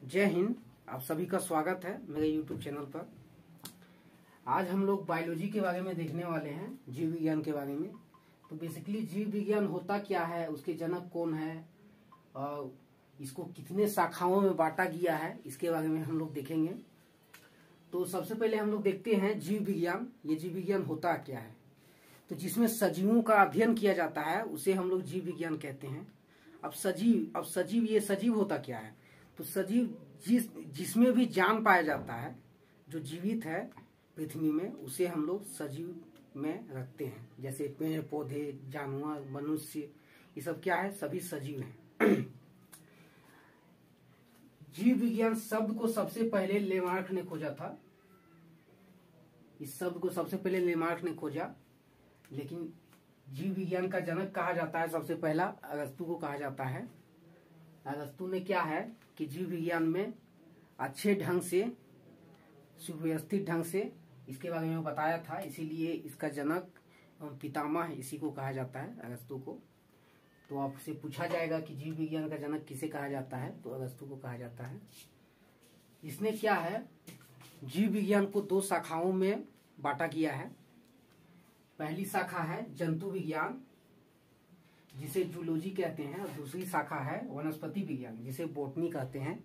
जय हिंद। आप सभी का स्वागत है मेरे YouTube चैनल पर। आज हम लोग बायोलॉजी के बारे में देखने वाले हैं, जीव विज्ञान के बारे में। तो बेसिकली जीव विज्ञान होता क्या है, उसके जनक कौन है और इसको कितने शाखाओं में बांटा गया है, इसके बारे में हम लोग देखेंगे। तो सबसे पहले हम लोग देखते हैं जीव विज्ञान। ये जीव विज्ञान होता क्या है। तो जिसमें सजीवों का अध्ययन किया जाता है उसे हम लोग जीव विज्ञान कहते हैं। अब सजीव ये सजीव होता क्या है। तो सजीव जिसमें भी जान पाया जाता है, जो जीवित है पृथ्वी में, उसे हम लोग सजीव में रखते हैं। जैसे पेड़ पौधे, जानवर, मनुष्य, ये सब क्या है, सभी सजीव हैं। जीव विज्ञान शब्द को सबसे पहले लेमार्क ने खोजा था। इस शब्द को सबसे पहले लेमार्क ने खोजा, लेकिन जीव विज्ञान का जनक कहा जाता है सबसे पहला अरस्तु को कहा जाता है। अरस्तु ने क्या है कि जीव विज्ञान में अच्छे ढंग से, सुव्यवस्थित ढंग से इसके बारे में बताया था, इसीलिए इसका जनक एवं पितामह इसी को कहा जाता है, अरस्तु को। तो आपसे पूछा जाएगा कि जीव विज्ञान का जनक किसे कहा जाता है, तो अरस्तु को कहा जाता है। इसने क्या है, जीव विज्ञान को दो शाखाओं में बांटा गया है। पहली शाखा है जंतु विज्ञान, जिसे जूलॉजी कहते हैं, और दूसरी शाखा है वनस्पति विज्ञान, जिसे बॉटनी कहते हैं।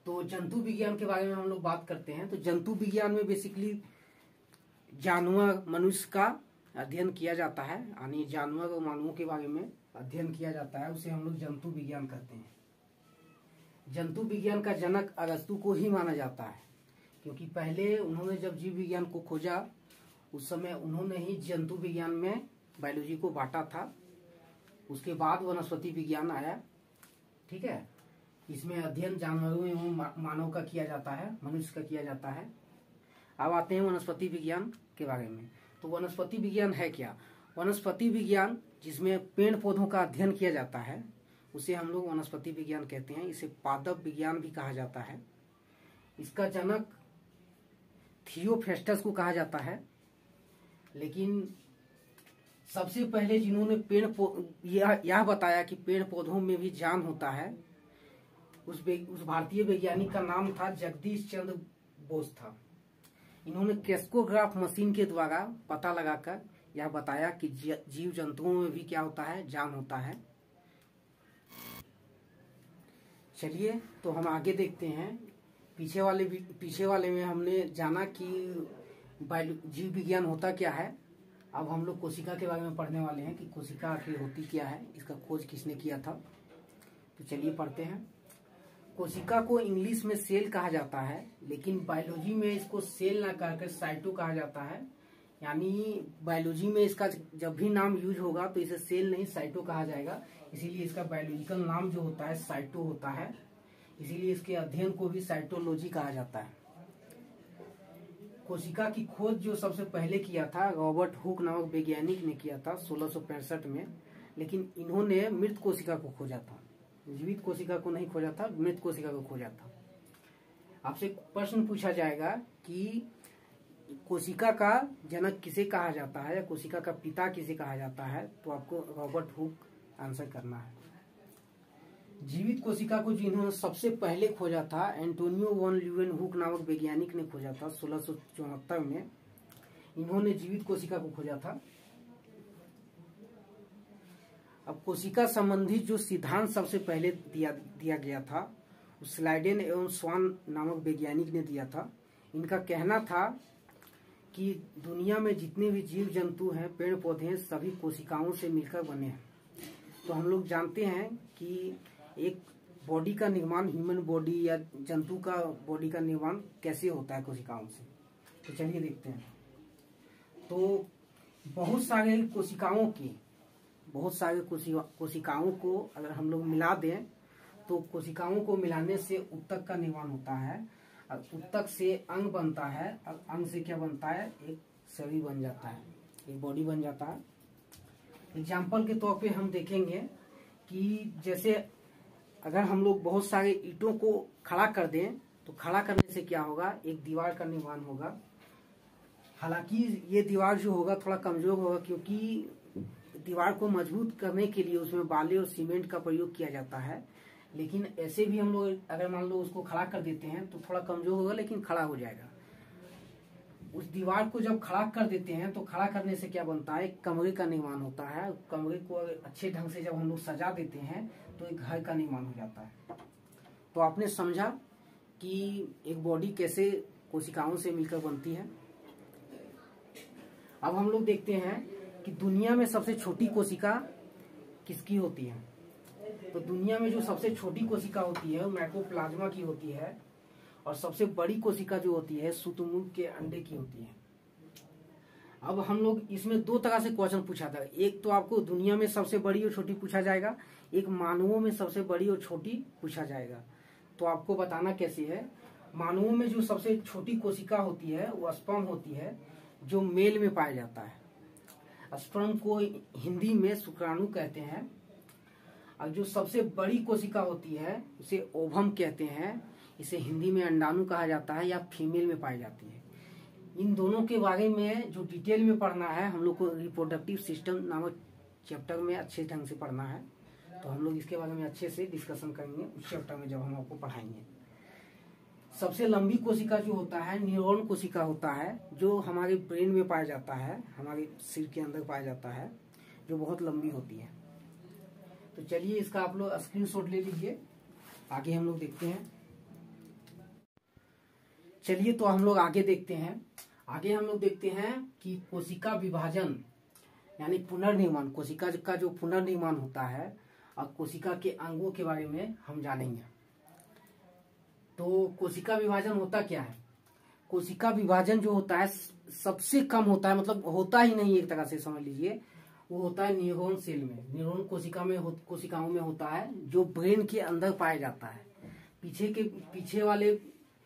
तो जंतु विज्ञान के बारे में हम लोग बात करते हैं। तो जंतु विज्ञान में बेसिकली जानवर, मनुष्य का अध्ययन किया जाता है, यानी जानवर और मानवों के बारे में अध्ययन किया जाता है, उसे हम लोग जंतु विज्ञान कहते हैं। जंतु विज्ञान का जनक अरस्तु को ही माना जाता है, क्योंकि पहले उन्होंने जब जीव विज्ञान को खोजा उस समय उन्होंने ही जंतु विज्ञान में बायोलॉजी को बांटा था। उसके बाद वनस्पति विज्ञान आया। ठीक है, इसमें अध्ययन जानवरों एवं मानव का किया जाता है, मनुष्य का किया जाता है। अब आते हैं वनस्पति विज्ञान के बारे में। तो वनस्पति विज्ञान है क्या। वनस्पति विज्ञान जिसमें पेड़ पौधों का अध्ययन किया जाता है, उसे हम लोग वनस्पति विज्ञान कहते हैं। इसे पादप विज्ञान भी कहा जाता है। इसका जनक थियोफ्रेस्टस को कहा जाता है, लेकिन सबसे पहले जिन्होंने यह बताया कि पेड़ पौधों में भी जान होता है, उस भारतीय वैज्ञानिक का नाम था जगदीश चंद्र बोस था। इन्होंने क्रेस्कोग्राफ मशीन के द्वारा पता लगाकर यह बताया कि जीव जंतुओं में भी क्या होता है, जान होता है। चलिए तो हम आगे देखते हैं। पीछे वाले में हमने जाना कि जीव विज्ञान होता क्या है। अब हम लोग कोशिका के बारे में पढ़ने वाले हैं कि कोशिका आखिर होती क्या है, इसका खोज किसने किया था। तो चलिए पढ़ते हैं। कोशिका को इंग्लिश में सेल कहा जाता है, लेकिन बायोलॉजी में इसको सेल ना कहकर साइटो कहा जाता है। यानी बायोलॉजी में इसका जब भी नाम यूज होगा तो इसे सेल नहीं साइटो कहा जाएगा। इसीलिए इसका बायोलॉजिकल नाम जो होता है साइटो होता है। इसीलिए इसके अध्ययन को भी साइटोलॉजी कहा जाता है। कोशिका की खोज जो सबसे पहले किया था रॉबर्ट हुक नामक वैज्ञानिक ने किया था 1665 में, लेकिन इन्होंने मृत कोशिका को खोजा था, जीवित कोशिका को नहीं खोजा था, मृत कोशिका को खोजा था। आपसे प्रश्न पूछा जाएगा कि कोशिका का जनक किसे कहा जाता है या कोशिका का पिता किसे कहा जाता है, तो आपको रॉबर्ट हुक आंसर करना है। जीवित कोशिका को जिन्होंने सबसे पहले खोजा था एंटोनियो वॉन ल्यूवेनहुक नामक वैज्ञानिक ने खोजा था 1674 में। इन्होंने जीवित कोशिका को खोजा था। अब कोशिका संबंधी जो सिद्धांत सबसे पहले दिया गया था, उस स्लाइडेन एवं स्वान नामक वैज्ञानिक ने दिया था। इनका कहना था कि दुनिया में जितने भी जीव जंतु हैं, पेड़ पौधे हैं, सभी कोशिकाओं से मिलकर बने हैं। तो हम लोग जानते हैं कि एक बॉडी का निर्माण, ह्यूमन बॉडी या जंतु का बॉडी का निर्माण कैसे होता है कोशिकाओं से। तो चलिए देखते हैं। तो बहुत सारे कोशिकाओं को अगर हम लोग मिला दें तो कोशिकाओं को मिलाने से ऊतक का निर्माण होता है, और ऊतक से अंग बनता है, और अंग से क्या बनता है, एक शरीर बन जाता है, एक बॉडी बन जाता है। एग्जाम्पल के तौर पे हम देखेंगे कि जैसे अगर हम लोग बहुत सारे ईंटों को खड़ा कर दें तो खड़ा करने से क्या होगा, एक दीवार का निर्माण होगा। हालांकि ये दीवार जो होगा थोड़ा कमजोर होगा, क्योंकि दीवार को मजबूत करने के लिए उसमें बाले और सीमेंट का प्रयोग किया जाता है। लेकिन ऐसे भी हम लोग अगर मान लो उसको खड़ा कर देते हैं तो थोड़ा कमजोर होगा, लेकिन खड़ा हो जाएगा। उस दीवार को जब खड़ा कर देते हैं तो खड़ा करने से क्या बनता है, एक कमरे का निर्माण होता है। कमरे को अच्छे ढंग से जब हम लोग सजा देते हैं तो एक घर का निर्माण हो जाता है। तो आपने समझा कि एक बॉडी कैसे कोशिकाओं से मिलकर बनती है। अब हम लोग देखते हैं कि दुनिया में सबसे छोटी कोशिका किसकी होती है। तो दुनिया में जो सबसे छोटी कोशिका होती है वो माइकोप्लाज्मा की होती है, और सबसे बड़ी कोशिका जो होती है शुतुरमुर्ग के अंडे की होती है। अब हम लोग इसमें दो तरह से क्वेश्चन पूछा था, एक तो आपको दुनिया में सबसे बड़ी और छोटी पूछा जाएगा, एक मानवों में सबसे बड़ी और छोटी पूछा जाएगा। तो आपको बताना कैसे है। मानवों में जो सबसे छोटी कोशिका होती है वो स्पर्म होती है, जो मेल में पाया जाता है। स्पर्म को हिंदी में शुक्राणु कहते हैं। और जो सबसे बड़ी कोशिका होती है उसे ओवम कहते हैं, इसे हिंदी में अंडाणु कहा जाता है, या फीमेल में पाई जाती है। इन दोनों के बारे में जो डिटेल में पढ़ना है हम लोग को रिप्रोडक्टिव सिस्टम नामक चैप्टर में अच्छे ढंग से पढ़ना है। तो हम लोग इसके बारे में अच्छे से डिस्कशन करेंगे उस चैप्टर में जब हम आपको पढ़ाएंगे। सबसे लंबी कोशिका जो होता है न्यूरॉन कोशिका होता है, जो हमारे ब्रेन में पाया जाता है, हमारे सिर के अंदर पाया जाता है, जो बहुत लंबी होती है। तो चलिए इसका आप लोग स्क्रीनशॉट ले लीजिए, आगे हम लोग देखते हैं। चलिए तो हम लोग आगे देखते हैं। आगे हम लोग देखते हैं कि कोशिका विभाजन यानी पुनर्निर्माण, कोशिका का जो पुनर्निर्माण होता है और कोशिका के अंगों के बारे में हम जानेंगे। तो कोशिका विभाजन होता क्या है। कोशिका विभाजन जो होता है सबसे कम होता है, मतलब होता ही नहीं, एक तरह से समझ लीजिए। वो होता है न्यूरॉन सेल में, न्यूरॉन कोशिकाओं में होता है, जो ब्रेन के अंदर पाया जाता है।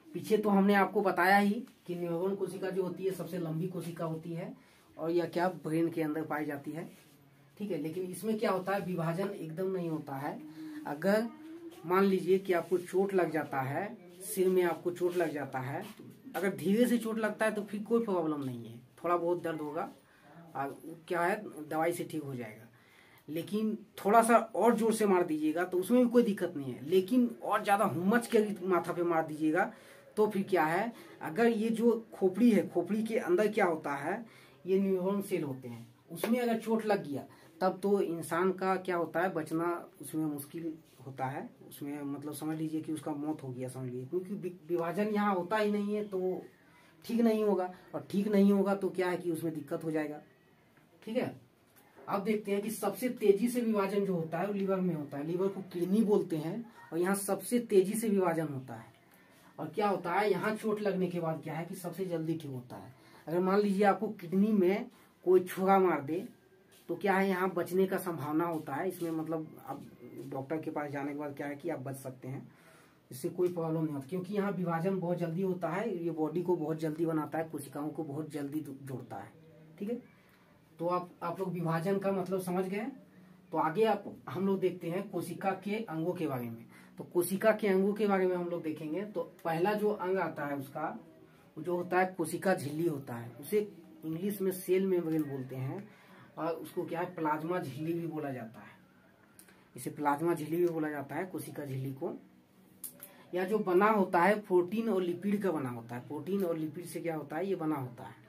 पीछे तो हमने आपको बताया ही कि न्यूरॉन कोशिका जो होती है सबसे लंबी कोशिका होती है, और यह क्या ब्रेन के अंदर पाई जाती है। ठीक है, लेकिन इसमें क्या होता है, विभाजन एकदम नहीं होता है। अगर मान लीजिए कि आपको चोट लग जाता है, सिर में आपको चोट लग जाता है, अगर धीरे से चोट लगता है तो फिर कोई प्रॉब्लम नहीं है, थोड़ा बहुत दर्द होगा और क्या है दवाई से ठीक हो जाएगा। लेकिन थोड़ा सा और जोर से मार दीजिएगा तो उसमें भी कोई दिक्कत नहीं है, लेकिन और ज्यादा हुम्मच के माथा पे मार दीजिएगा तो फिर क्या है, अगर ये जो खोपड़ी है, खोपड़ी के अंदर क्या होता है, ये न्यूरॉन सेल होते हैं, उसमें अगर चोट लग गया तब तो इंसान का क्या होता है, बचना उसमें मुश्किल होता है। उसमें मतलब समझ लीजिए कि उसका मौत हो गया, समझ लीजिए, क्योंकि विभाजन यहाँ होता ही नहीं है तो ठीक नहीं होगा, और ठीक नहीं होगा तो क्या है कि उसमें दिक्कत हो जाएगा। ठीक है, अब देखते हैं कि सबसे तेजी से विभाजन जो होता है वो लीवर में होता है। लीवर को किडनी बोलते हैं, और यहाँ सबसे तेजी से विभाजन होता है। और क्या होता है, यहाँ चोट लगने के बाद क्या है कि सबसे जल्दी ठीक होता है। अगर मान लीजिए आपको किडनी में कोई छुरा मार दे तो क्या है, यहाँ बचने का संभावना होता है। इसमें मतलब आप डॉक्टर के पास जाने के बाद क्या है कि आप बच सकते हैं, इससे कोई प्रॉब्लम नहीं होती, क्योंकि यहाँ विभाजन बहुत जल्दी होता है। ये बॉडी को बहुत जल्दी बनाता है, कोशिकाओं को बहुत जल्दी जोड़ता है। ठीक है, तो आप लोग विभाजन का मतलब समझ गए। तो आगे हम लोग देखते हैं कोशिका के अंगों के बारे में। तो कोशिका के अंगों के बारे में हम लोग देखेंगे। तो पहला जो अंग आता है उसका जो होता है कोशिका झिल्ली होता है, उसे इंग्लिश में सेल मेम्ब्रेन बोलते हैं, और उसको क्या है प्लाज्मा झिल्ली भी बोला जाता है। इसे प्लाज्मा झिल्ली भी बोला जाता है कोशिका झिल्ली को। यह जो बना होता है प्रोटीन और लिपिड का बना होता है। प्रोटीन और लिपिड से क्या होता है, ये बना होता है।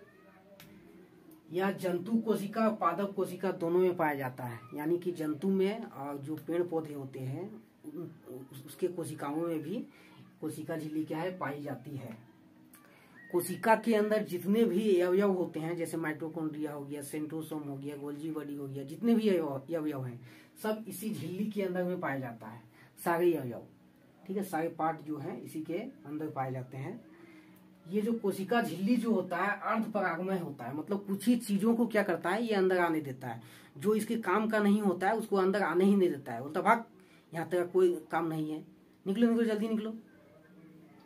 यह जंतु कोशिका और पादप कोशिका दोनों में पाया जाता है, यानी कि जंतु में और जो पेड़ पौधे होते हैं उसके कोशिकाओं में भी कोशिका झिल्ली क्या है पाई जाती है। कोशिका के अंदर जितने भी अवयव होते हैं, जैसे माइटोकॉन्ड्रिया हो गया, सेंट्रोसोम हो गया, गोल्जी बॉडी हो गया, जितने भी अवयव हैं सब इसी झिल्ली के अंदर में पाया जाता है, सारे अवयव। ठीक है, सारे पार्ट जो है इसी के अंदर पाए जाते हैं। ये जो कोशिका झिल्ली जो होता है अर्ध परागमय होता है, मतलब कुछ ही चीजों को क्या करता है, ये अंदर आने देता है। जो इसके काम का नहीं होता है उसको अंदर आने ही नहीं देता है, बोलता भाग, यहाँ तक कोई काम नहीं है, निकलो निकलो जल्दी निकलो।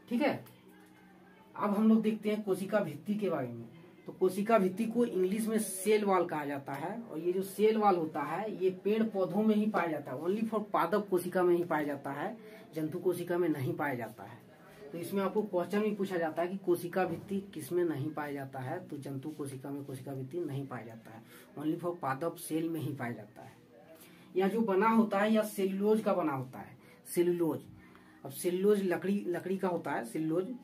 ठीक है, अब हम लोग देखते हैं कोशिका भित्ति के बारे में। तो कोशिका भित्ति को इंग्लिश में सेल वॉल कहा जाता है, और ये जो सेल वॉल होता है ये पेड़ पौधों में ही पाया जाता है, ओनली फॉर पादप कोशिका में ही पाया जाता है, जंतु कोशिका में नहीं पाया जाता है। तो इसमें आपको क्वेश्चन भी पूछा जाता है कि कोशिका भित्ति किसमें नहीं पाया जाता है, तो जंतु कोशिका में कोशिका भित्ति नहीं पाया जाता है, ओनली फॉर पादप सेल में ही पाया जाता है। यह जो बना होता है यह सेल्यूलोज का बना होता है। सेलुलोज। अब सेलुलोज लकड़ी का होता है। सेलुलोज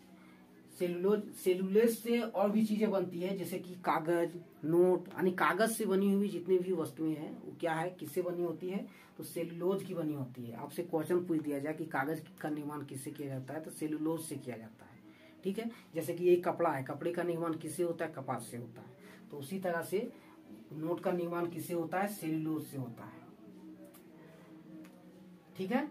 से और भी चीजें बनती है, जैसे कि कागज, नोट, यानी कागज से बनी हुई जितनी भी वस्तुएं हैं वो क्या है, किससे बनी होती है, तो सेलुलोज की बनी होती है। आपसे क्वेश्चन पूछ दिया जाए कि कागज का निर्माण किससे किया जाता है, तो सेलुलोज से किया जाता है। ठीक है, जैसे कि ये कपड़ा है, कपड़े का निर्माण किससे होता है, कपास से होता है। तो उसी तरह से नोट का निर्माण किससे होता है, सेलुलोज से होता है। ठीक है,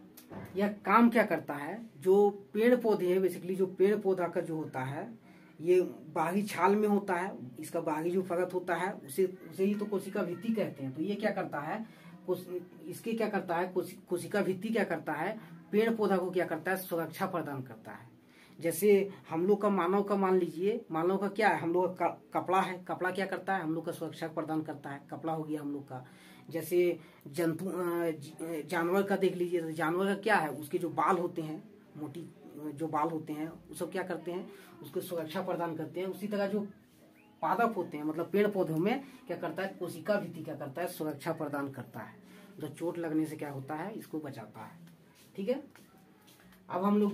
यह काम क्या करता है, जो पेड़ पौधे है, बेसिकली जो पेड़ पौधा का जो होता है ये बाहरी छाल में होता है, इसका बाहरी जो परत होता है उसे ही तो कोशिका भित्ति कहते हैं। तो ये क्या करता है, इसके क्या करता है, कोशिका भित्ति क्या करता है, पेड़ पौधा को क्या करता है, सुरक्षा प्रदान करता है। जैसे हम लोग का मानव का मान लीजिए, मानव का क्या है, हम लोग का कपड़ा है, कपड़ा क्या करता है, हम लोग का सुरक्षा प्रदान करता है, कपड़ा हो गया हम लोग का। जैसे जंतु जानवर का देख लीजिए, तो जानवर का क्या है, उसके जो बाल होते हैं, मोटी जो बाल होते हैं वो सब क्या करते हैं, उसको सुरक्षा प्रदान करते हैं। उसी तरह जो पादप होते हैं, मतलब पेड़ पौधों में क्या करता है, कोशिका भित्ति क्या करता है, सुरक्षा प्रदान करता है, जो चोट लगने से क्या होता है, इसको बचाता है। ठीक है, अब हम लोग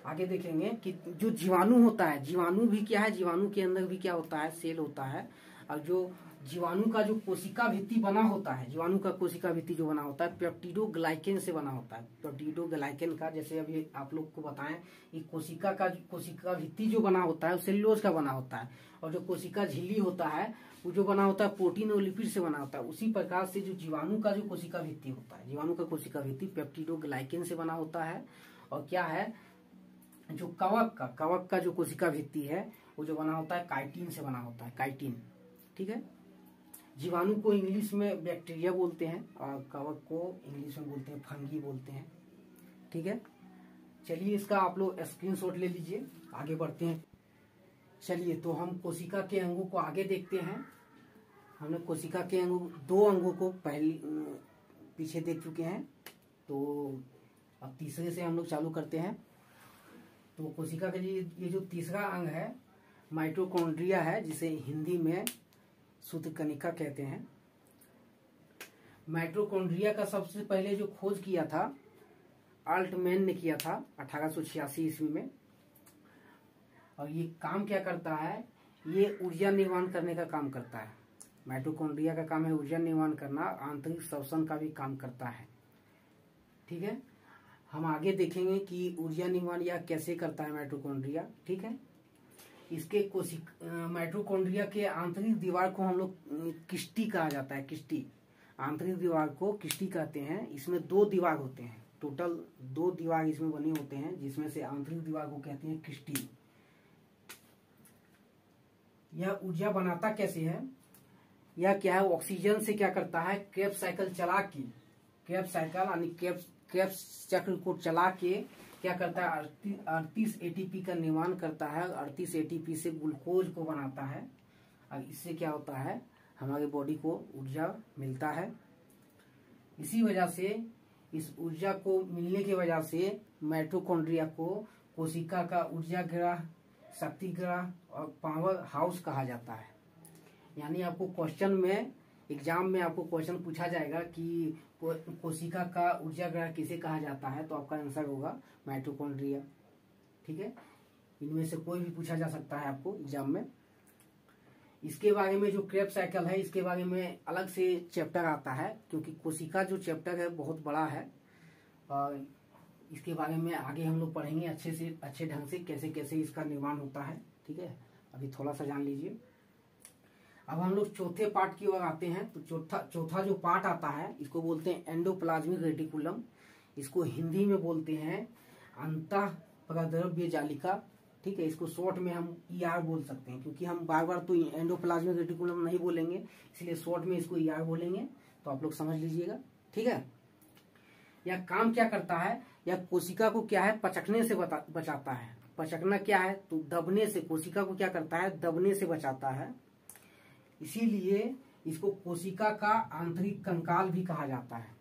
आगे देखेंगे कि जो जीवाणु होता है, जीवाणु भी क्या है, जीवाणु के अंदर भी क्या होता है, सेल होता है। और जो जीवाणु का जो कोशिका भित्ति बना होता है, जीवाणु का कोशिका भित्ति जो बना होता है पेप्टिडोग्लाइकेन से बना होता है। पेप्टिडोग्लाइकेन का, जैसे अभी आप लोग को बताएं, ये कोशिका भित्ति जो बना होता है वो सेलुलोज का बना होता है, और जो कोशिका झिल्ली होता है वो जो बना होता है प्रोटीन और लिपिड से बना होता है। उसी प्रकार से जो जीवाणु का जो कोशिका भित्ति होता है, जीवाणु का कोशिका भित्ति पेप्टिडोग्लाइकेन से बना होता है। और क्या है, जो कवक का जो कोशिका भित्ति है वो जो बना होता है काइटिन से बना होता है, काइटिन। ठीक है, जीवाणु को इंग्लिश में बैक्टीरिया बोलते हैं और कवक को इंग्लिश में बोलते हैं फंगी बोलते हैं। ठीक है, चलिए इसका आप लोग स्क्रीनशॉट ले लीजिए, आगे बढ़ते हैं। चलिए तो हम कोशिका के अंगों को आगे देखते हैं। हमने कोशिका के दो अंगों को पीछे देख चुके हैं, तो अब तीसरे से हम लोग चालू करते हैं। तो कोशिका के लिए ये जो तीसरा अंग है माइटोकॉन्ड्रिया है, जिसे हिंदी में शुद्ध कणिका कहते हैं। माइटोकॉन्ड्रिया का सबसे पहले जो खोज किया था अल्टमैन ने किया था 1886 ईस्वी में। और ये काम क्या करता है, ये ऊर्जा निर्माण करने का काम करता है। माइटोकॉन्ड्रिया का काम है ऊर्जा निर्माण करना, आंतरिक श्वसन का भी काम करता है। ठीक है, हम आगे देखेंगे कि ऊर्जा निर्माण यह कैसे करता है माइटोकॉन्ड्रिया। ठीक है, इसके माइटोकॉन्ड्रिया के आंतरिक दीवार को हम लोग किस्टी कहा जाता है, किस्टी। आंतरिक दीवार को किस्टी कहते हैं। इसमें 2 दीवार होते हैं, टोटल 2 दीवार इसमें बने होते हैं, जिसमें से आंतरिक दीवार को कहते हैं किस्टी। यह ऊर्जा बनाता कैसे है, यह क्या है, ऑक्सीजन से क्या करता है, क्रेब्स साइकिल चला के, क्रेब्स साइकिल यानी क्रेब्स चक्र को चला के क्या करता है, 38 एटीपी का निर्माण करता है। 38 एटीपी से ग्लूकोज को बनाता है, और इससे क्या होता है, हमारे बॉडी को ऊर्जा मिलता है। इसी वजह से, इस ऊर्जा को मिलने की वजह से माइटोकॉन्ड्रिया को कोशिका का ऊर्जा ग्रह, शक्ति ग्रह और पावर हाउस कहा जाता है। यानी आपको क्वेश्चन में, एग्जाम में आपको क्वेश्चन पूछा जाएगा कि कोशिका का ऊर्जा ग्रह किसे कहा जाता है, तो आपका आंसर होगा माइटोकॉन्ड्रिया। ठीक है, इनमें से कोई भी पूछा जा सकता है आपको एग्जाम में। इसके बारे में जो क्रेब्स साइकिल है, इसके बारे में अलग से चैप्टर आता है, क्योंकि कोशिका जो चैप्टर है बहुत बड़ा है, और इसके बारे में आगे हम लोग पढ़ेंगे अच्छे ढंग से कैसे कैसे इसका निर्माण होता है। ठीक है, अभी थोड़ा सा जान लीजिए। अब हम लोग चौथे पार्ट की ओर आते हैं। तो चौथा जो पार्ट आता है इसको बोलते हैं एंडोप्लाज्मिक रेटिकुलम। इसको हिंदी में बोलते हैं अंतः प्रद्रव्य जालिका। ठीक है, इसको शॉर्ट में हम ER बोल सकते हैं, क्योंकि हम बार बार तो एंडोप्लाज्मिक रेटिकुलम नहीं बोलेंगे, इसलिए शॉर्ट में इसको ER बोलेंगे। तो आप लोग समझ लीजिएगा। ठीक है, यह काम क्या करता है, यह कोशिका को क्या है, पचकने से बचाता है। पचकना क्या है, तो दबने से, कोशिका को क्या करता है, दबने से बचाता है। इसीलिए इसको कोशिका का आंतरिक कंकाल भी कहा जाता है।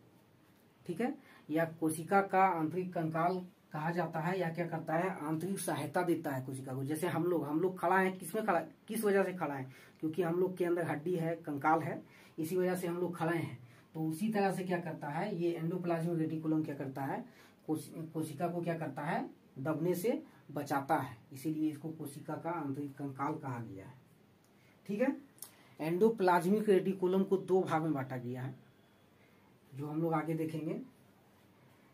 ठीक है, या कोशिका का आंतरिक कंकाल कहा जाता है, या क्या करता है, आंतरिक सहायता देता है कोशिका को। जैसे हम लोग खड़ा है, किस वजह से खड़ा है, क्योंकि हम लोग के अंदर हड्डी है, कंकाल है, इसी वजह से हम लोग खड़े हैं। तो उसी तरह से क्या करता है, ये एंडोप्लाज्मिक रेटिकुलम क्या करता है, कोशिका को क्या करता है, दबने से बचाता है। इसीलिए इसको कोशिका का आंतरिक कंकाल कहा गया है। ठीक है। एंडोप्लाज्मिक रेटिकुलम को दो भाग में बांटा गया है, जो हम लोग आगे देखेंगे।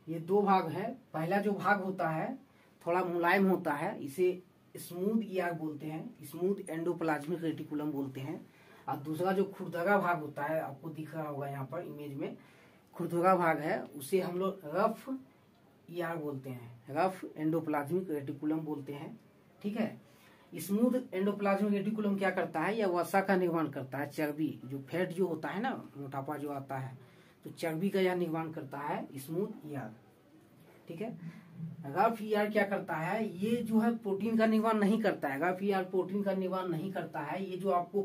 ये दो भाग है। पहला जो भाग होता है थोड़ा मुलायम होता है, इसे स्मूथ ईआर बोलते हैं, स्मूथ एंडोप्लाज्मिक रेटिकुलम बोलते हैं। और दूसरा जो खुरदरा भाग होता है, आपको दिख रहा होगा यहाँ पर इमेज में, खुरदरा भाग है, उसे हम लोग रफ ईआर बोलते हैं, रफ एंडोप्लाज्मिक रेटिकुलम बोलते हैं। ठीक है। स्मूथ एंडोप्लाज्मिक रेटिकुलम क्या करता है, यह वसा का निर्माण करता है, चर्बी जो फैट जो होता है ना, मोटापा जो आता है, तो चर्बी का यह निर्माण करता है स्मूथ ईआर। ठीक है। रफ ईआर क्या करता है, ये जो है प्रोटीन का निर्माण नहीं करता है, रफ ईआर प्रोटीन का निर्माण नहीं करता है। ये जो आपको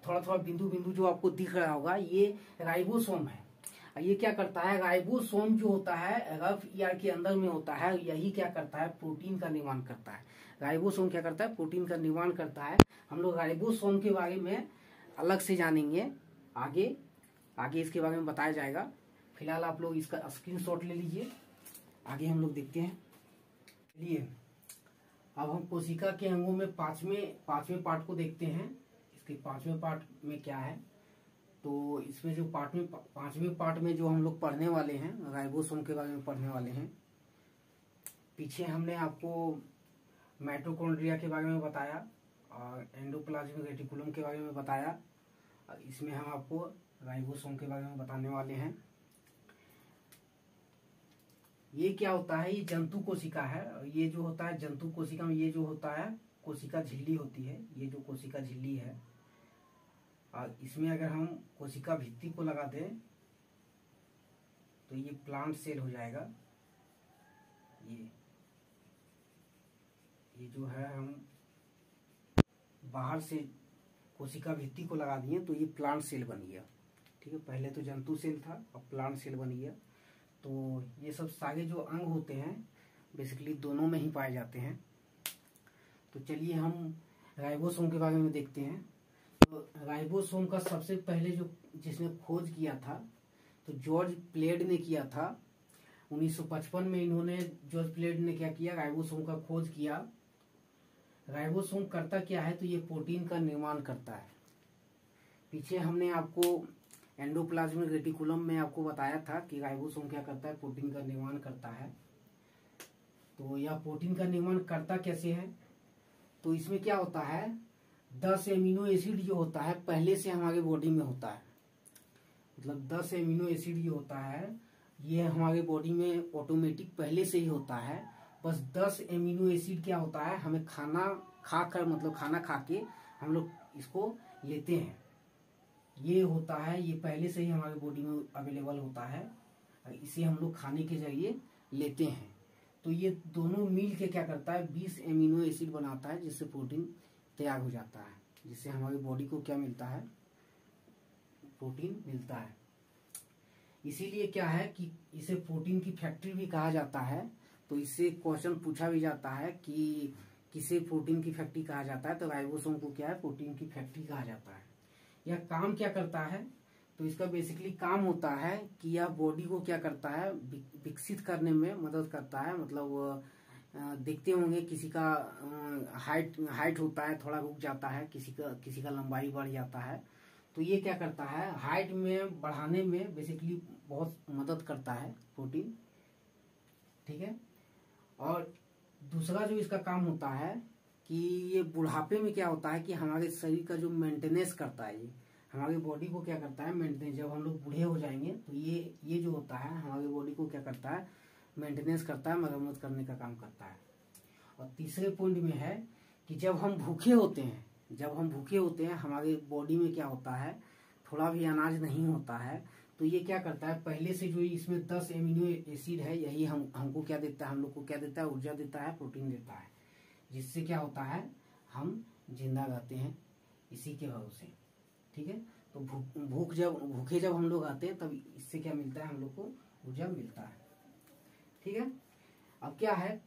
थोड़ा थोड़ा बिंदु बिंदु जो आपको दिख रहा होगा, ये राइबोसोम है। ये क्या करता है, राइबोसोम जो होता है रफ ईआर के अंदर में होता है, यही क्या करता है, प्रोटीन का निर्माण करता है। राइबोसोम क्या करता है, प्रोटीन का निर्माण करता है। हम लोग राइबोसोम के बारे में अलग से जानेंगे, आगे आगे इसके बारे में बताया जाएगा। फिलहाल आप लोग इसका स्क्रीनशॉट ले लीजिए, आगे हम लोग देखते हैं। चलिए अब हम कोशिका के अंगों में पांचवें पार्ट को देखते हैं। इसके पांचवें पार्ट में क्या है, तो इसमें जो पांचवें पार्ट में जो हम लोग पढ़ने वाले हैं, राइबोसोम के बारे में पढ़ने वाले हैं। पीछे हमने आपको माइटोकॉन्ड्रिया के बारे में बताया और एंडोप्लाज्मिक रेटिकुलम के बारे में बताया, और इसमें हम आपको राइबोसोम के बारे में बताने वाले हैं। ये क्या होता है, ये जंतु कोशिका है। ये जो होता है जंतु कोशिका में, ये जो होता है कोशिका झिल्ली होती है, ये जो कोशिका झिल्ली है, और इसमें अगर हम कोशिका भित्ति को लगा दें तो ये प्लांट सेल हो जाएगा। ये जो है हम बाहर से कोशिका भित्ति को लगा दिए तो ये प्लांट सेल बन गया। ठीक है। पहले तो जंतु सेल था, अब प्लांट सेल बन गया। तो ये सब सारे जो अंग होते हैं बेसिकली दोनों में ही पाए जाते हैं। तो चलिए हम राइबोसोम के बारे में देखते हैं। तो राइबोसोम का सबसे पहले जो जिसने खोज किया था, तो जॉर्ज प्लेड ने किया था 1955 में। इन्होंने जॉर्ज प्लेड ने क्या किया, राइबोसोम का खोज किया। राइबोसोम करता क्या है, तो ये प्रोटीन का निर्माण करता है। पीछे हमने आपको एंडोप्लाज्मिक रेटिकुलम में आपको बताया था कि राइबोसोम क्या करता है, प्रोटीन का निर्माण करता है। तो यह प्रोटीन का निर्माण करता कैसे है, तो इसमें क्या होता है, 10 एमिनो एसिड जो होता है पहले से हमारे बॉडी में होता है। मतलब 10 एमिनो एसिड जो होता है ये हमारे बॉडी में ऑटोमेटिक पहले से ही होता है। बस 10 एमिनो एसिड क्या होता है, हमें खाना खाकर, मतलब खाना खा के हम लोग इसको लेते हैं। ये होता है, ये पहले से ही हमारे बॉडी में अवेलेबल होता है, इसे हम लोग खाने के जरिए लेते हैं। तो ये दोनों मिल के क्या करता है, 20 एमिनो एसिड बनाता है, जिससे प्रोटीन तैयार हो जाता है, जिससे हमारी बॉडी को क्या मिलता है, प्रोटीन मिलता है। इसीलिए क्या है कि इसे प्रोटीन की फैक्ट्री भी कहा जाता है। तो इससे क्वेश्चन पूछा भी जाता है कि किसे प्रोटीन की फैक्ट्री कहा जाता है, तो राइबोसोम को क्या है, प्रोटीन की फैक्ट्री कहा जाता है। यह काम क्या करता है, तो इसका बेसिकली काम होता है कि यह बॉडी को क्या करता है, विकसित करने में मदद करता है। मतलब देखते होंगे किसी का हाइट होता है, थोड़ा रुक जाता है, किसी का लंबाई बढ़ जाता है। तो ये क्या करता है, हाइट में बढ़ाने में बेसिकली बहुत मदद करता है प्रोटीन। ठीक है। और दूसरा जो इसका काम होता है कि ये बुढ़ापे में क्या होता है कि हमारे शरीर का जो मेंटेनेंस करता है, ये हमारी बॉडी को क्या करता है, मेंटेनेंस। जब हम लोग बूढ़े हो जाएंगे तो ये जो होता है हमारी बॉडी को क्या करता है, मेंटेनेंस करता है, मरम्मत करने का काम करता है। और तीसरे पॉइंट में है कि जब हम भूखे होते हैं हमारी बॉडी में क्या होता है, थोड़ा भी अनाज नहीं होता है, तो ये क्या करता है, पहले से जो इसमें 10 एमिनो एसिड है, यही हमको क्या देता है, हम लोग को क्या देता है, ऊर्जा देता है, प्रोटीन देता है, जिससे क्या होता है, हम जिंदा रहते हैं इसी के भरोसे। ठीक है। तो भूखे जब हम लोग आते हैं तब इससे क्या मिलता है, हम लोग को ऊर्जा मिलता है। ठीक है। अब क्या है,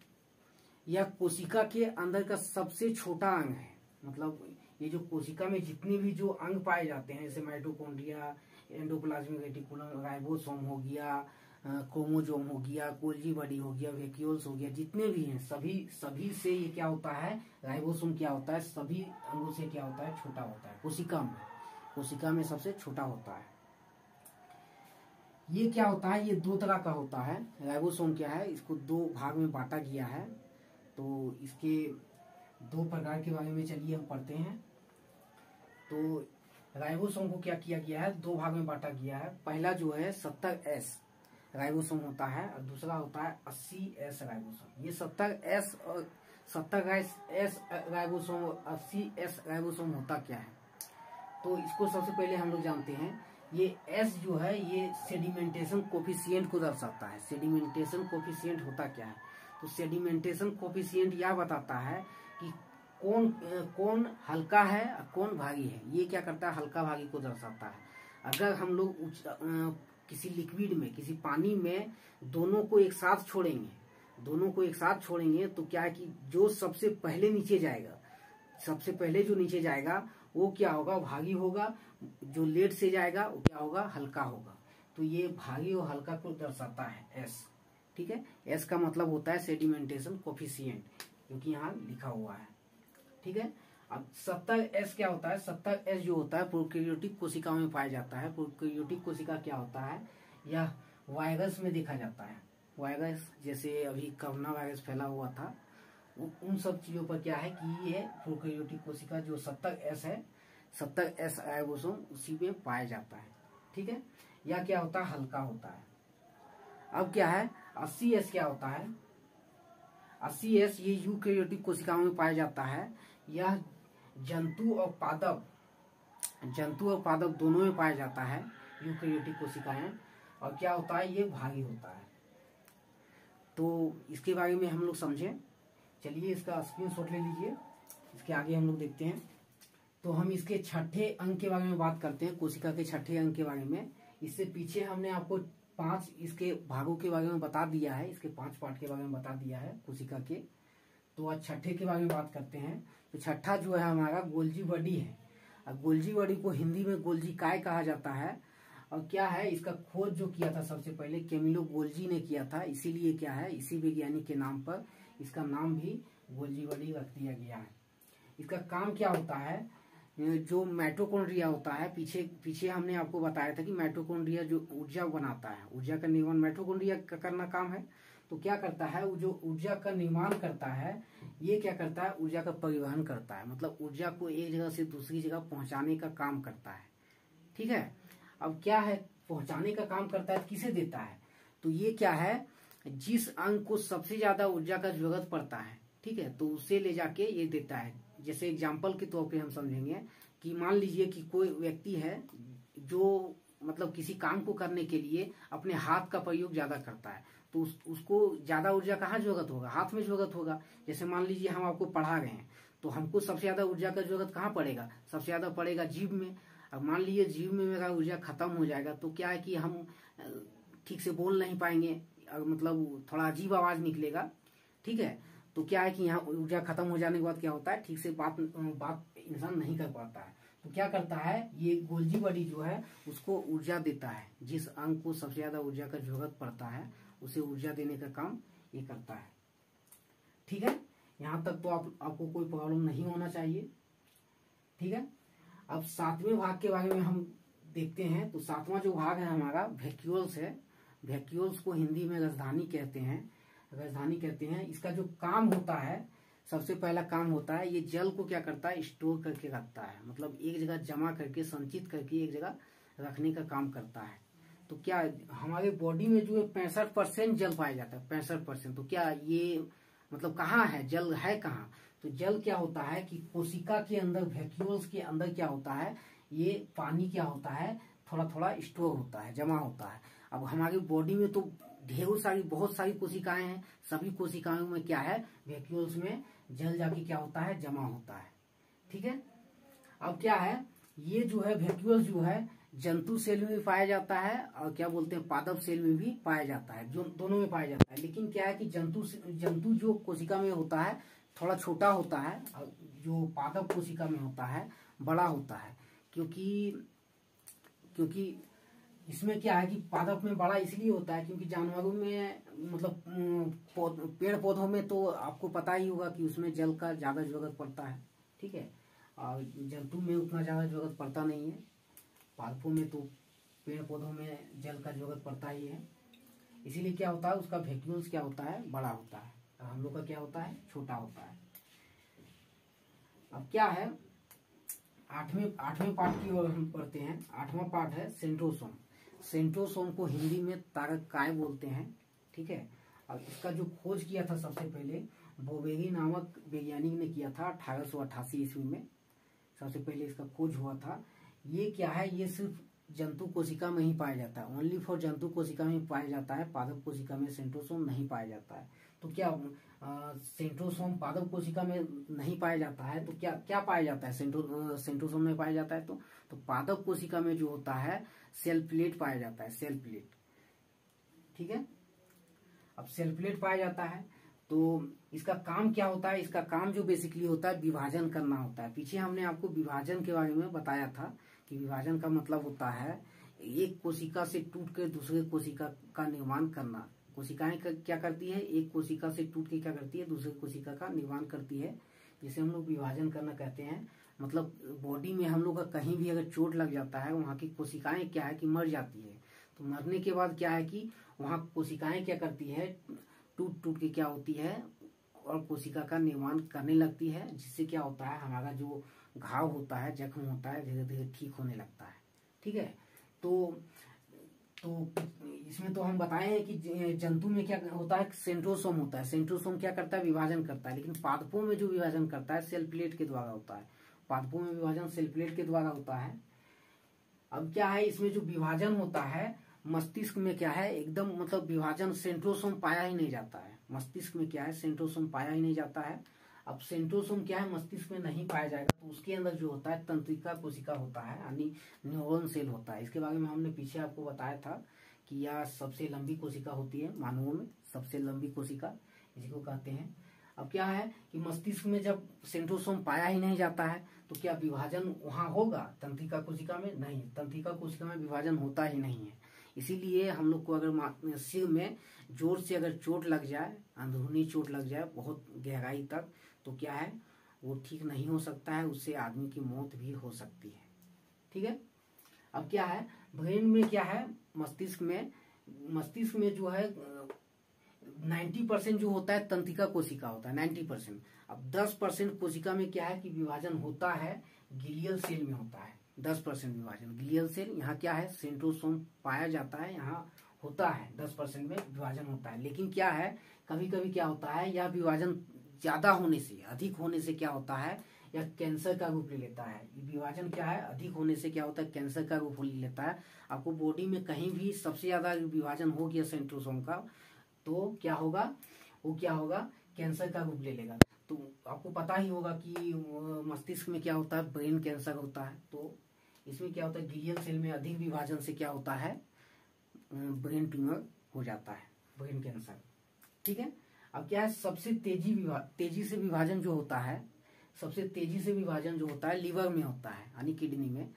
यह कोशिका के अंदर का सबसे छोटा अंग है। मतलब ये जो कोशिका में जितने भी जो अंग पाए जाते हैं, जैसे माइटोकॉन्ड्रिया, एंडोप्लाज्मिक रेटिकुलम, राइबोसोम हो गया, क्रोमोसोम हो गया, गोल्जी बॉडी हो गया, वैक्यूल्स हो गया, जितने भी हैं सभी से ये क्या होता है, राइबोसोम क्या होता है, सभी अंगों से क्या होता है, छोटा होता है। कोशिका में सबसे छोटा होता है। ये क्या होता है, ये दो तरह का होता है। राइबोसोम क्या है, इसको दो भाग में बांटा गया है। तो इसके दो प्रकार के बारे में चलिए हम पढ़ते हैं। तो राइबोसोम को क्या किया गया है, दो भाग में बांटा गया है। पहला जो है 70S राइबोसोम होता है और दूसरा होता है 80S राइबोसोम। ये 70S और 70S राइबोसोम, 80S राइबोसोम होता क्या है, तो इसको सबसे पहले हम लोग जानते हैं। ये S जो है ये सेडिमेंटेशन कोफिशिएंट को दर्शाता है। सेडिमेंटेशन कोफिशिएंट होता क्या है, तो सेडिमेंटेशन कोफिशिएंट यह बताता है कि कौन हल्का है और कौन भारी है। ये क्या करता है, हल्का भारी को दर्शाता है। अगर हम लोग किसी लिक्विड में, किसी पानी में दोनों को एक साथ छोड़ेंगे तो क्या है कि जो सबसे पहले जो नीचे जाएगा वो क्या होगा, भारी होगा। जो लेट से जाएगा वो क्या होगा, हल्का होगा। तो ये भारी और हल्का को दर्शाता है S। ठीक है, S का मतलब होता है सेडिमेंटेशन कोफिशिएंट, क्योंकि यहाँ लिखा हुआ है। ठीक है, अब 70S क्या होता है, 70S जो होता है प्रोकैरियोटिक कोशिकाओं में पाया जाता है। प्रोकैरियोटिक कोशिका क्या होता है, यह वायरस में देखा जाता है। वायरस जैसे अभी कोरोना वायरस फैला हुआ था, उन सब चीजों पर क्या है कि ये प्रोकैरियोटिक कोशिका जो 70S है, 70S राइबोसोम उसी में पाया जाता है। ठीक है, यह क्या होता है, हल्का होता है। अब क्या है 80S क्या होता है, 80S ये यूकैरियोटिक कोशिकाओं में पाया जाता है। यह जंतु और पादप दोनों में पाया जाता है, यूकैरियोटिक कोशिकाएं। और क्या होता है, ये भारी होता है। तो इसके बारे में हम लोग समझें। चलिए इसका स्क्रीनशॉट ले लीजिए, इसके आगे हम लोग देखते हैं। तो हम इसके छठे अंग के बारे में बात करते हैं, कोशिका के छठे अंग के बारे में। इससे पीछे हमने आपको 5 इसके भागों के बारे में बता दिया है, इसके 5 पार्ट के बारे में बता दिया है कोशिका के। तो आज छठे के बारे में बात करते हैं। तो छठा जो है हमारा गोल्जी बॉडी है। और गोल्जी बॉडी को हिंदी में गोल्जी काय कहा जाता है। और क्या है, इसका खोज जो किया था सबसे पहले कैमिलो गोल्जी ने किया था। इसीलिए क्या है, इसी वैज्ञानिक के नाम पर इसका नाम भी गोल्जी बॉडी रख दिया गया है। इसका काम क्या होता है, जो माइटोकॉन्ड्रिया होता है, पीछे हमने आपको बताया था कि माइटोकॉन्ड्रिया जो ऊर्जा बनाता है, ऊर्जा का निर्माण माइटोकॉन्ड्रिया का करना काम है। तो क्या करता है, वो जो ऊर्जा का निर्माण करता है, ये क्या करता है, ऊर्जा का परिवहन करता है। मतलब ऊर्जा को एक जगह से दूसरी जगह पहुंचाने का काम करता है। ठीक है, अब क्या है, पहुंचाने का काम करता है, किसे देता है, तो ये क्या है, जिस अंग को सबसे ज्यादा ऊर्जा का जरूरत पड़ता है, ठीक है, तो उसे ले जाके ये देता है। जैसे एग्जाम्पल के तौर पे हम समझेंगे कि मान लीजिए कि कोई व्यक्ति है जो मतलब किसी काम को करने के लिए अपने हाथ का प्रयोग ज्यादा करता है, तो उसको ज्यादा ऊर्जा कहाँ जरूरत होगा, हाथ में जरूरत होगा। जैसे मान लीजिए हम आपको पढ़ा रहे हैं, तो हमको सबसे ज्यादा ऊर्जा का जरूरत कहाँ पड़ेगा, सबसे ज्यादा पड़ेगा जीभ में। अब मान लीजिए जीभ में मेरा ऊर्जा खत्म हो जाएगा, तो क्या है कि हम ठीक से बोल नहीं पाएंगे, मतलब थोड़ा अजीब आवाज निकलेगा। ठीक है, तो क्या है कि यहाँ ऊर्जा खत्म हो जाने के बाद क्या होता है, ठीक से बात इंसान नहीं कर पाता है। तो क्या करता है, ये गोल्जी बॉडी जो है उसको ऊर्जा देता है। जिस अंग को सबसे ज्यादा ऊर्जा का जरूरत पड़ता है उसे ऊर्जा देने का काम ये करता है। ठीक है, यहाँ तक तो आपको कोई प्रॉब्लम नहीं होना चाहिए। ठीक है, अब 7वें भाग के बारे में हम देखते हैं। तो 7वां जो भाग है हमारा वैक्यूल्स है। वैक्यूल्स को हिंदी में राजधानी कहते हैं। इसका जो काम होता है, सबसे पहला काम होता है, ये जल को क्या करता है, स्टोर करके रखता है। मतलब एक जगह जमा करके, संचित करके एक जगह रखने का काम करता है। तो क्या हमारे बॉडी में जो है 65% जल पाया जाता है, 65%। तो क्या ये मतलब कहाँ है, जल है कहाँ, तो जल क्या होता है कि कोशिका के अंदर, वैक्यूल्स के अंदर क्या होता है, ये पानी क्या होता है, थोड़ा थोड़ा स्टोर होता है, जमा होता है। अब हमारी बॉडी में तो बहुत सारी कोशिकाएं हैं, सभी कोशिकाओं में क्या है, वैक्यूल्स में जल जाके क्या होता है, जमा होता है। ठीक है, अब क्या है, ये जो है वैक्यूल्स जो है जंतु सेल में भी पाया जाता है और क्या बोलते हैं, पादप सेल में भी पाया जाता है, जो दोनों में पाया जाता है। लेकिन क्या है कि जंतु जो कोशिका में होता है थोड़ा छोटा होता है, और जो पादप कोशिका में होता है बड़ा होता है। क्योंकि इसमें क्या है कि पादप में बड़ा इसलिए होता है क्योंकि जानवरों में मतलब पेड़ पौधों में तो आपको पता ही होगा कि उसमें जल का ज्यादा जरूरत पड़ता है, ठीक है। और जंतु में उतना ज्यादा जरूरत पड़ता नहीं है। पादपों में तो पेड़ पौधों में जल का जरूरत पड़ता ही है, इसीलिए क्या होता है उसका वैक्यूल्स क्या होता है, बड़ा होता है, और हम लोग का क्या होता है, छोटा होता है। अब क्या है, आठवें पार्ट की ओर हम पढ़ते हैं। 8वां पार्ट है सेंट्रोसोम। सेंट्रोसोम को हिंदी में तारक काय बोलते हैं, ठीक है। अब इसका जो खोज किया था सबसे पहले बोवेरी नामक वैज्ञानिक ने किया था 1888 ईस्वी में, सबसे पहले इसका खोज हुआ था। ये क्या है, ये सिर्फ जंतु कोशिका में ही पाया जाता है, ओनली फॉर जंतु कोशिका में पाया जाता है, पादप कोशिका में सेंट्रोसोम नहीं पाया जाता है। तो क्या सेंट्रोसोम पादप कोशिका में नहीं पाया जाता है, तो क्या क्या पाया जाता है सेंट्रोसोम में पाया जाता है, तो पादप कोशिका में जो होता है सेल प्लेट पाया जाता है, सेल प्लेट, ठीक है। अब सेल प्लेट पाया जाता है तो इसका काम क्या होता है, इसका काम जो बेसिकली होता है विभाजन करना होता है। पीछे हमने आपको विभाजन के बारे में बताया था कि विभाजन का मतलब होता है एक कोशिका से टूट कर दूसरे कोशिका का निर्माण करना। कोशिकाएं क्या करती है, एक कोशिका से टूट के क्या करती है, दूसरी कोशिका का निर्माण करती है, जिसे हम लोग विभाजन करना कहते हैं। मतलब बॉडी में हम लोग का कहीं भी अगर चोट लग जाता है, वहाँ की कोशिकाएं क्या है कि मर जाती है। तो मरने के बाद क्या है कि वहाँ कोशिकाएं क्या करती है, टूट टूट के क्या होती है और कोशिका का निर्माण करने लगती है, जिससे क्या होता है हमारा जो घाव होता है, जख्म होता है, धीरे धीरे ठीक होने लगता है, ठीक है। तो इसमें तो हम बताए हैं कि जंतु में क्या होता है, सेंट्रोसोम होता है। सेंट्रोसोम क्या करता है, विभाजन करता है, लेकिन पादपों में जो विभाजन करता है सेल प्लेट के द्वारा होता है। पादपों में विभाजन सेल प्लेट के द्वारा होता है। अब क्या है, इसमें जो विभाजन होता है मस्तिष्क में क्या है, एकदम मतलब विभाजन सेंट्रोसोम पाया ही नहीं जाता है। मस्तिष्क में क्या है, सेंट्रोसोम पाया ही नहीं जाता है। अब सेंट्रोसोम क्या है, मस्तिष्क में नहीं पाया जाएगा तो उसके अंदर जो होता है तंत्रिका कोशिका होता है, यानी न्यूरॉन सेल होता है। इसके बारे में हमने पीछे आपको बताया था कि यह सबसे लंबी कोशिका होती है, मानवों में सबसे लंबी कोशिका इसी को कहते हैं। अब क्या है कि मस्तिष्क में जब सेंट्रोसोम पाया ही नहीं जाता है तो क्या विभाजन वहां होगा, तंत्रिका कोशिका में नहीं, तंत्रिका कोशिका में विभाजन होता ही नहीं है। इसीलिए हम लोग को अगर सिर में जोर से अगर चोट लग जाए, अंदरूनी चोट लग जाए बहुत गहराई तक, तो क्या है वो ठीक नहीं हो सकता है, उससे आदमी की मौत भी हो सकती है, ठीक है। अब क्या है, ब्रेन में क्या है, मस्तिष्क में जो है 90% जो होता है तंत्रिका कोशिका होता है, 90%। अब 10% कोशिका में क्या है कि विभाजन होता है, गिलियल सेल में होता है 10% विभाजन। गिलियल सेल यहाँ क्या है, सेंट्रोसोम पाया जाता है, यहाँ होता है 10% में विभाजन होता है। लेकिन क्या है, कभी कभी क्या होता है, यह विभाजन ज्यादा होने से, अधिक होने से क्या होता है, यह कैंसर का रूप ले लेता है। विभाजन क्या है, अधिक होने से क्या होता है, कैंसर का रूप ले लेता है। आपको बॉडी में कहीं भी सबसे ज्यादा विभाजन हो गया सेंट्रोसोम का तो क्या होगा, वो क्या होगा, कैंसर का रूप ले लेगा। तो आपको पता ही होगा कि मस्तिष्क में क्या होता है, ब्रेन कैंसर होता है। तो इसमें क्या होता है, गिलियल सेल में अधिक विभाजन से क्या होता है, ब्रेन ट्यूमर हो जाता है, ब्रेन कैंसर, ठीक है। अब क्या है, सबसे तेजी से विभाजन जो होता है, सबसे तेजी से विभाजन जो होता है लिवर में होता है, यानी किडनी में।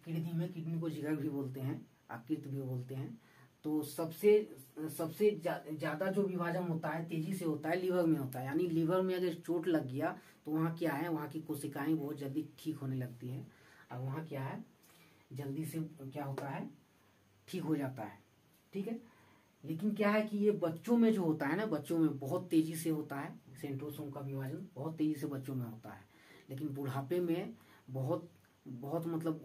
किडनी को जिगर भी बोलते हैं, यकृत भी बोलते हैं। तो सबसे ज्यादा जो विभाजन होता है, तेजी से होता है, लिवर में होता है। यानी लिवर में अगर चोट लग गया तो वहाँ क्या है, वहाँ की कोशिकाएं बहुत जल्दी ठीक होने लगती है, और वहाँ क्या है, जल्दी से क्या होता है, ठीक हो जाता है, ठीक है। लेकिन क्या है कि ये बच्चों में जो होता है ना, बच्चों में बहुत तेजी से होता है, सेंट्रोसोम का विभाजन बहुत तेजी से बच्चों में होता है। लेकिन बुढ़ापे में बहुत मतलब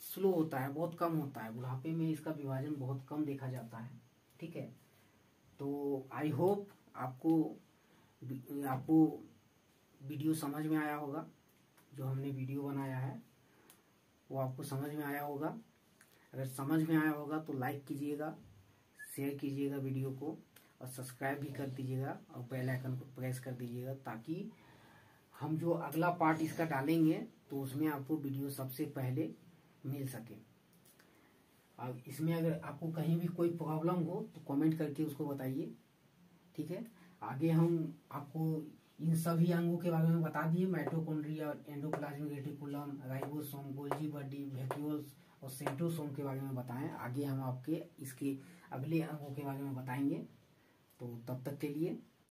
स्लो होता है, बहुत कम होता है। बुढ़ापे में इसका विभाजन बहुत कम देखा जाता है, ठीक है। तो आई होप आपको वीडियो समझ में आया होगा, जो हमने वीडियो बनाया है वो आपको समझ में आया होगा। अगर समझ में आया होगा तो लाइक कीजिएगा, शेयर कीजिएगा वीडियो को, और सब्सक्राइब भी कर दीजिएगा, और बेल आइकन को प्रेस कर दीजिएगा, ताकि हम जो अगला पार्ट इसका डालेंगे तो उसमें आपको वीडियो सबसे पहले मिल सके। अब इसमें अगर आपको कहीं भी कोई प्रॉब्लम हो तो कमेंट करके उसको बताइए, ठीक है। आगे हम आपको इन सभी अंगों के बारे में बता दिए, mitochondria, endoplasmic reticulum, ribosome, Golgi body, vacuoles और सेंट्रोसोम के बारे में बताएं। आगे हम आपके इसके अगले अंगों के बारे में बताएंगे। तो तब तक के लिए